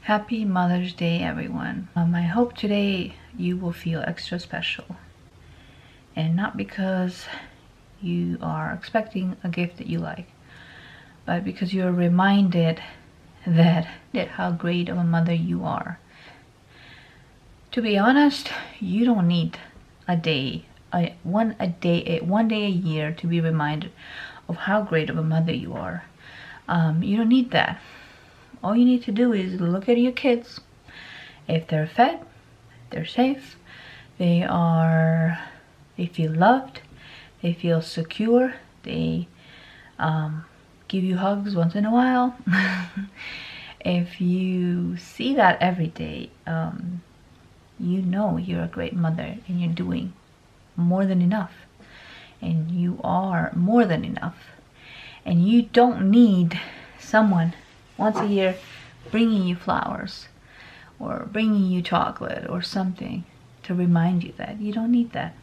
Happy Mother's Day, everyone. I hope today you will feel extra special. And not because you are expecting a gift that you like, but because you're reminded that how great of a mother you are. To be honest, you don't need one day a year to be reminded of how great of a mother you are. You don't need that. All you need to do is look at your kids. If they're fed, they're safe, they feel loved, they feel secure, they give you hugs once in a while. If you see that every day, you know you're a great mother and you're doing more than enough. And you are more than enough. And you don't need someone once a year bringing you flowers or bringing you chocolate or something to remind you that. You don't need that.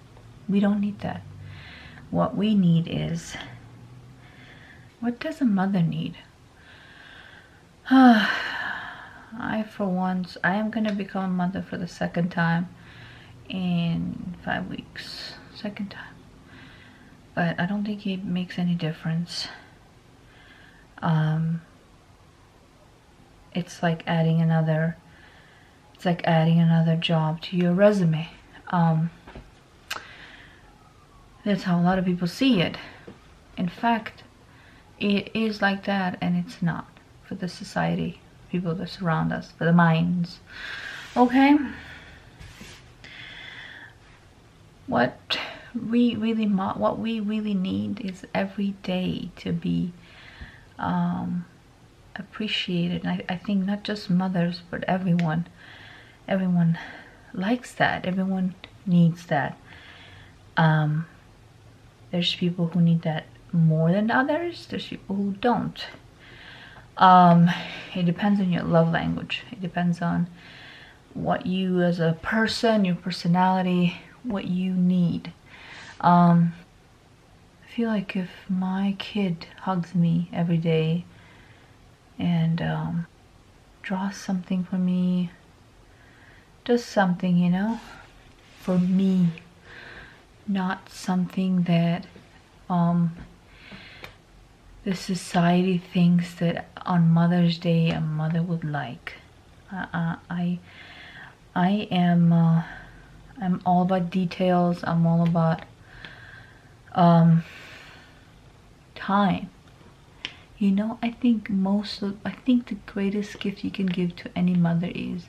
We don't need that. What we need is, what does a mother need? For once, I am going to become a mother for the second time in 5 weeks. Second time. But I don't think it makes any difference. It's like adding another job to your resume. That's how a lot of people see it. In fact, it is like that, and it's not for the society, people that surround us, for the minds. Okay? What we really need is every day to be appreciated. And I think not just mothers, but everyone likes that. Everyone needs that. There's people who need that more than others. There's people who don't. It depends on your love language. It depends on what you as a person, your personality, what you need. I feel like if my kid hugs me every day and draws something for me, does something, you know, for me, not something that the society thinks that on Mother's Day a mother would like. I'm all about details. I'm all about time. You know, I think the greatest gift you can give to any mother is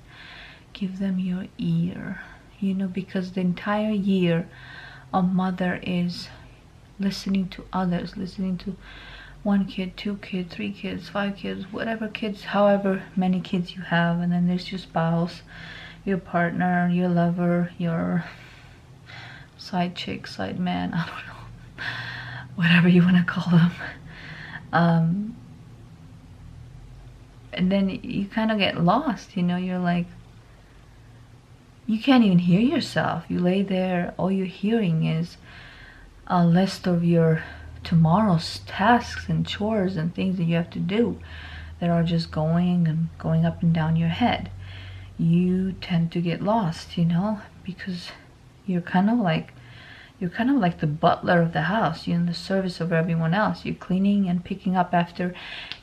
give them your ear. You know, because the entire year a mother is listening to others, listening to 1 kid, 2 kids, 3 kids, 5 kids, whatever kids, however many kids you have. And then there's your spouse, your partner, your lover, your side chick, side man, I don't know, whatever you want to call them. And then you kind of get lost, you know. You're like, you can't even hear yourself. You lay there, all you're hearing is a list of your tomorrow's tasks and chores and things that you have to do that are just going up and down your head. You tend to get lost, you know, because you're kind of like the butler of the house. You're in the service of everyone else. You're cleaning and picking up after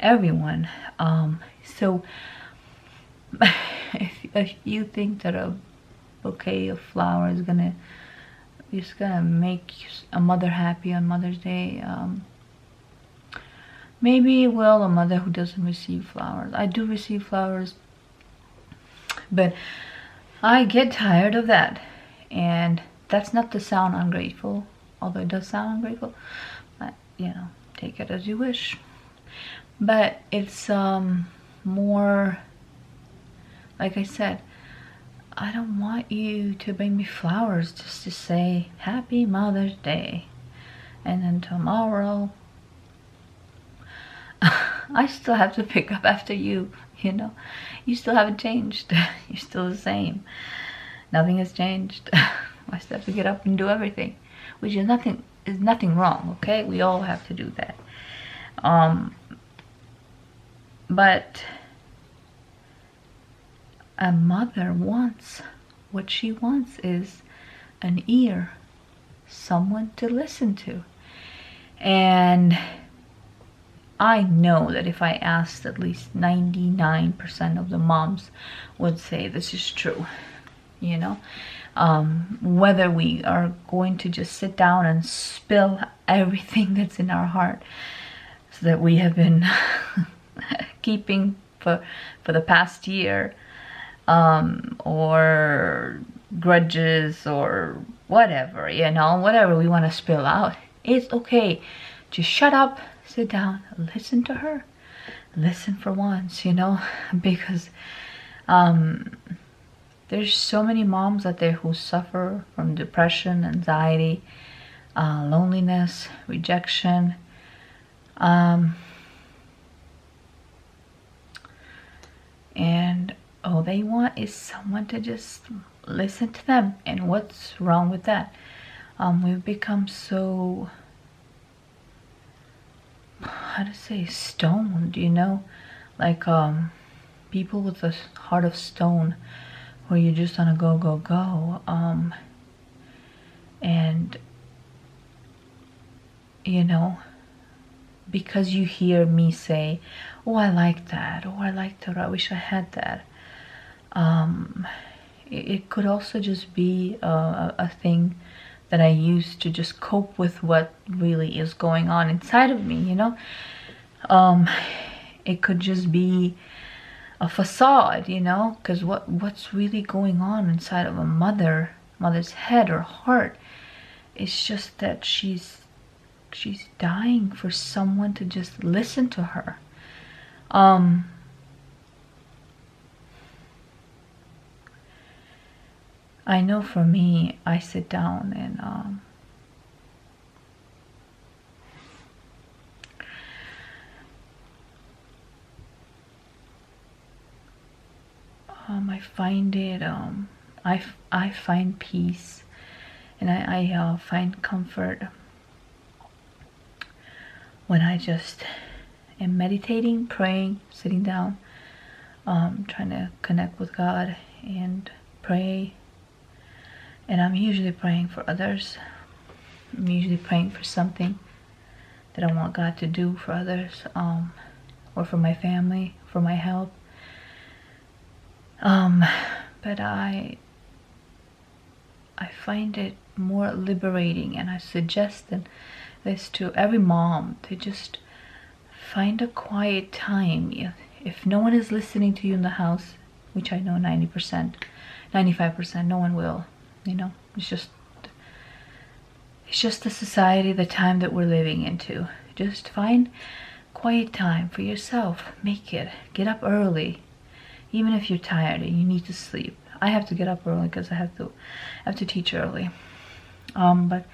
everyone. So if you think that a bouquet of flowers is gonna make a mother happy on Mother's Day, maybe it will. A mother who doesn't receive flowers. I do receive flowers, but I get tired of that. And that's not to sound ungrateful, although it does sound ungrateful, but you know, take it as you wish. But it's more, like I said, I don't want you to bring me flowers just to say Happy Mother's Day, and then tomorrow I still have to pick up after you, you know. You still haven't changed. You're still the same. Nothing has changed. I still have to get up and do everything, which is nothing wrong, okay? We all have to do that. But a mother wants, what she wants is an ear, someone to listen to. And I know that if I asked, at least 99% of the moms would say this is true, you know. Whether we are going to just sit down and spill everything that's in our heart so that we have been keeping for the past year, or grudges or whatever, you know, whatever we want to spill out, it's okay. Just shut up, sit down, listen to her, listen for once, you know, because there's so many moms out there who suffer from depression, anxiety, loneliness, rejection, and all they want is someone to just listen to them. And what's wrong with that? We've become so, how to say, stoned, you know, like people with a heart of stone, where you're just on a go, go, go, and you know, because you hear me say, oh, I like that, oh, I like that, I wish I had that, it could also just be a thing that I use to just cope with what really is going on inside of me, you know. It could just be a facade, you know, because what's really going on inside of a mother's head or heart is just that she's dying for someone to just listen to her. I know for me, I sit down and I find it, I find peace, and I find comfort when I just am meditating, praying, sitting down, trying to connect with God and pray. And I'm usually praying for others. I'm usually praying for something that I want God to do for others, or for my family, for my health. But I find it more liberating, and I suggest this to every mom, to just find a quiet time. If no one is listening to you in the house, which I know 90%, 95%, no one will, you know, it's just the society, the time that we're living into. Just find quiet time for yourself. Make it. Get up early. Even if you're tired and you need to sleep. I have to get up early because I have to teach early. But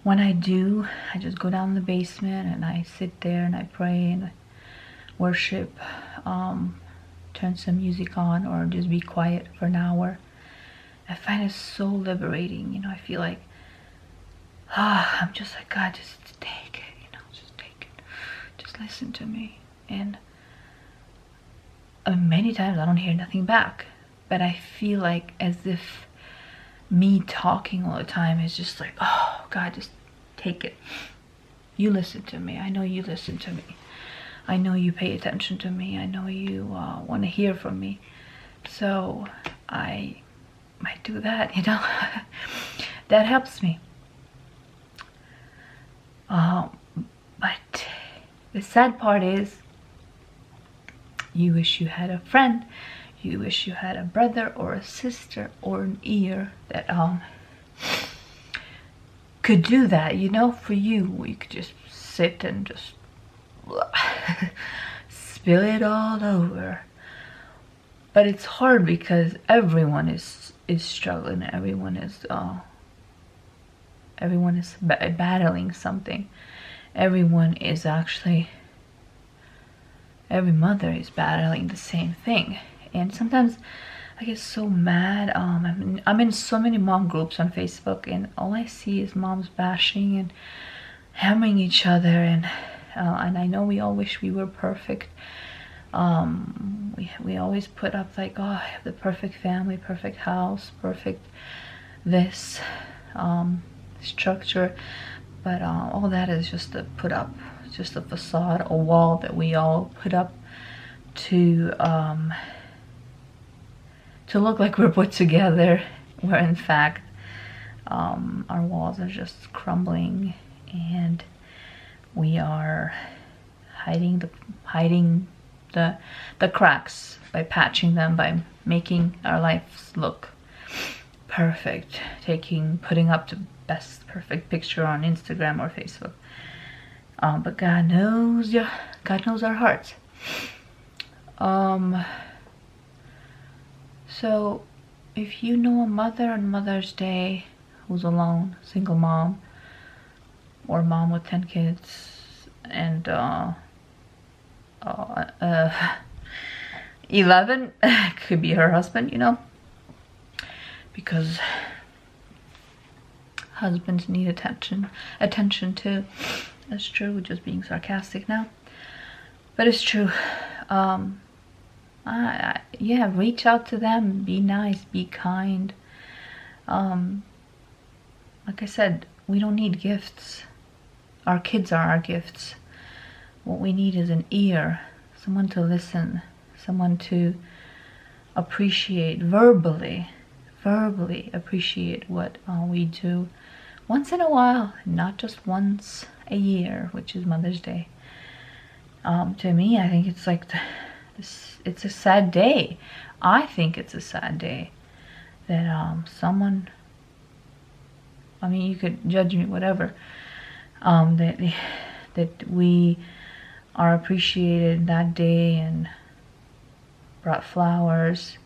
when I do, I just go down in the basement and I sit there and I pray and I worship, turn some music on, or just be quiet for an hour. I find it so liberating, you know. I feel like, I'm just like, God, just take it, you know, just take it. Just listen to me. And many times I don't hear nothing back, but I feel like as if me talking all the time is just like, oh God, just take it. You listen to me. I know you listen to me. I know you pay attention to me. I know you want to hear from me. So I might do that, you know. That helps me. But the sad part is, you wish you had a friend, you wish you had a brother or a sister or an ear that could do that, you know, for you. We could just sit and just spill it all over. But it's hard because everyone is struggling. Everyone is battling something. Everyone is actually, every mother is battling the same thing. And sometimes I get so mad. I'm in so many mom groups on Facebook, and all I see is moms bashing and hammering each other. And I know we all wish we were perfect, We always put up like, oh, I have the perfect family, perfect house, perfect this structure, but all that is just a put up, just a facade, a wall that we all put up to look like we're put together, where in fact our walls are just crumbling, and we are hiding the cracks by patching them, by making our lives look perfect, putting up the best perfect picture on Instagram or Facebook. But God knows our hearts. So if you know a mother on Mother's Day who's alone, single mom, or mom with 10 kids, and 11 could be her husband, you know, because husbands need attention too. That's true. We're just being sarcastic now, but it's true. Yeah, reach out to them, be nice, be kind. Like I said, we don't need gifts. Our kids are our gifts. What we need is an ear, someone to listen, someone to appreciate, verbally appreciate what we do once in a while, not just once a year, which is Mother's Day. To me, I think it's like it's a sad day. I think it's a sad day that someone, I mean, you could judge me, whatever, that we are appreciated that day and brought flowers.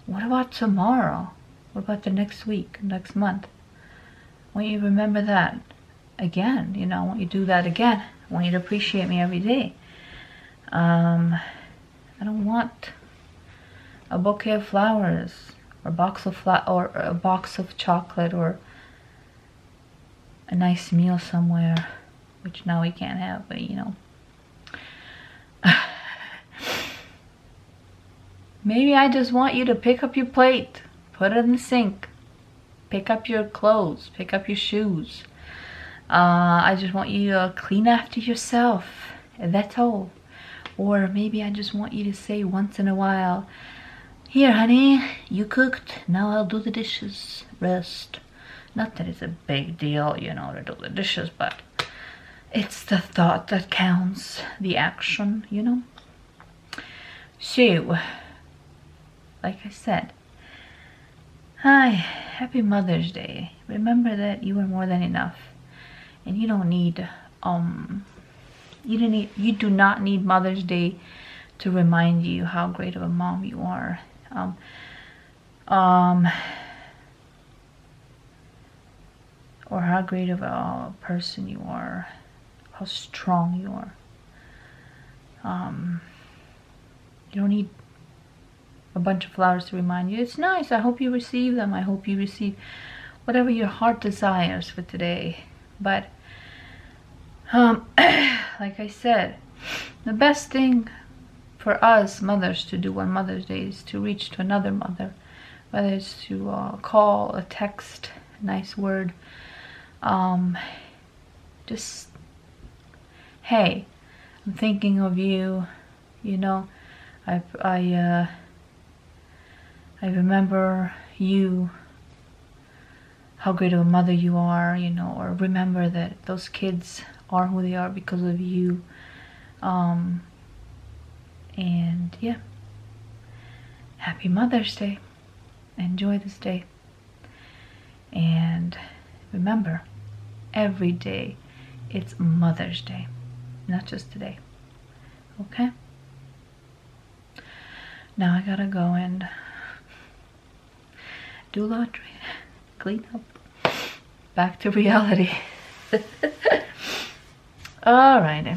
What about tomorrow? What about the next week, next month? I want you to remember that again, you know, I want you to do that again. I want you to appreciate me every day. I don't want a bouquet of flowers, or a box of chocolate, or a nice meal somewhere, which now we can't have, but you know. Maybe I just want you to pick up your plate, put it in the sink, pick up your clothes, pick up your shoes. I just want you to clean after yourself, that's all. Or maybe I just want you to say once in a while, here honey, you cooked, now I'll do the dishes, rest. Not that it's a big deal, you know, to do the dishes, but it's the thought that counts, the action, you know. So, like I said, hi, happy Mother's Day. Remember that you are more than enough, and you don't need you do not need Mother's Day to remind you how great of a mom you are. Or how great of a person you are, how strong you are. You don't need a bunch of flowers to remind you. It's nice. I hope you receive them. I hope you receive whatever your heart desires for today. But like I said, the best thing for us mothers to do on Mother's Day is to reach to another mother, whether it's to call, a text, a nice word, just, hey, I'm thinking of you, you know, I remember you, how great of a mother you are, you know, or remember that those kids are who they are because of you. And yeah, happy Mother's Day. Enjoy this day. And remember, every day it's Mother's Day, not just today. Okay? Now I gotta go and do laundry, clean up, back to reality. All right.